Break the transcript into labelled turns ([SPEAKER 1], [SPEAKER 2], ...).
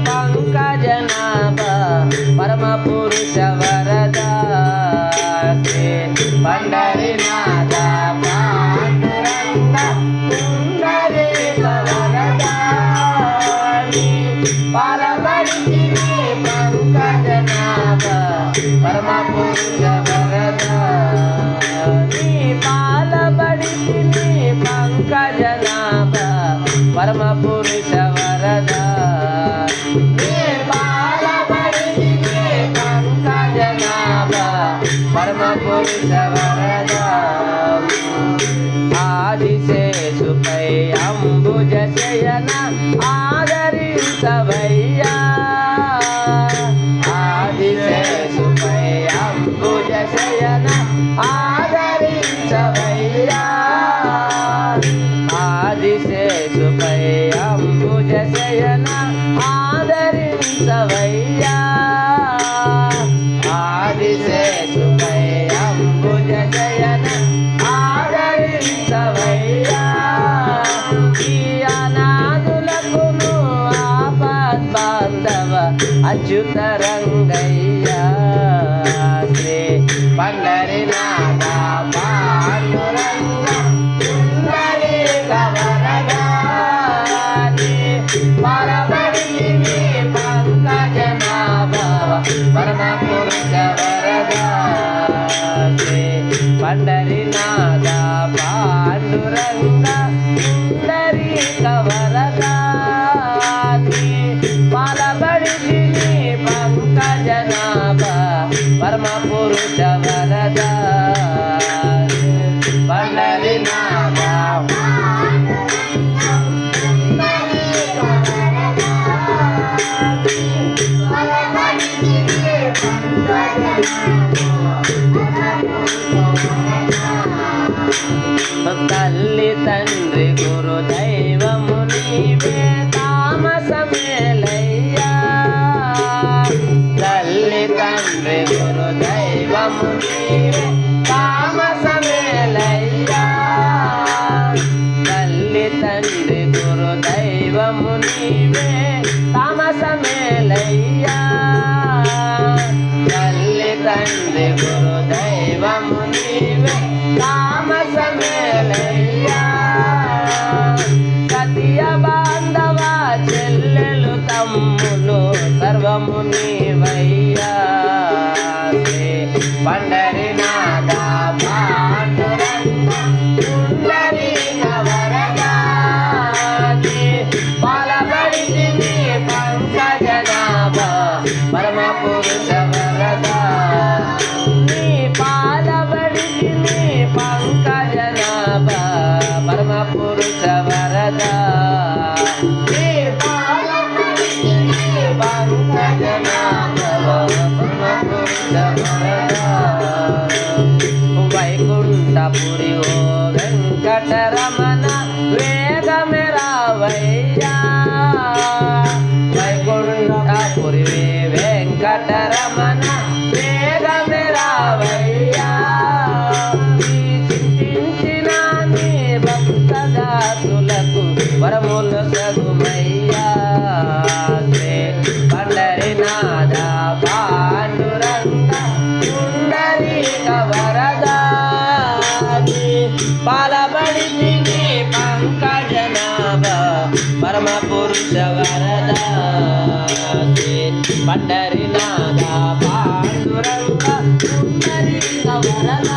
[SPEAKER 1] పంకజనాభ పరమ పురుష వరద శ్రీ పండరినాథ పాండురంగ పుండరీక వరద పాలబడి పంకజనాభ పరమ పురుష వరద పాలబడి పంకజనాభ పరమ పురుష వరద పరమ పురుష వరద ఆదిశేషుపై అంబుజ శయన ఆదరించవయ్యా ఆదిశేషుపై అంబుజ శయన ఆదరించవయ్యా ఆదిశేషుపై అంబుజ శయన ఆదరించవయ్యా ఆదిశేషుపై అంబుజ శయన ఆదరించవయ్యా ఈ అనాథులకును ఆపద్బాంధవ అచ్యుత రంగయ్య శ్రీ పండరినాథ పాండురంగ పుండరీక వరద పరమడి పంకజనాభ పరమ పురుష వరద శ్రీ పండరినాథ పాండురంగ పుండరీక వరద పాలబడి పంకజనాభ పరమ పురుష వరద పండరినాథ తల్లి తండ్రి గురు దైవము నీవే తామసమేలయ్యా తల్లి తండ్రి గురు దైవము నీవే తామసమేలయ్యా తల్లి తండ్రి గురు దైవము నీవే తామసమేలయ్యా తల్లి తండ్రి గురు దైవము నీవే తామసమేలయ్యా సతియ బాంధవ చెల్లెలు తమ్ములు సర్వము నీవయ్యా శ్రీ పండరినాథ పాండురంగ పుండరీక వరద పాలబడి పంకజనాభ పరమ పురుష వరద పాలబడి పంకజనాభ పరమ పురుష వరద పంకజనాభ పరమ పురుష వరద వైకుంఠపురి ఓ వెంకటరమణ వేగమే రావయ్యా వైకుంఠపురి వెంకటరమణ వేగమే రావయ్యా చింతించిన నీ భక్తదాసులకు వరములు సగుమయ్యా శ్రీ పండరినాథ పాండురంగ పుండరీక వరద పాలబడి పంకజనాభ పరమ పురుష వరద శ్రీ పండరినాథ పాండురంగ పుండరీక వరద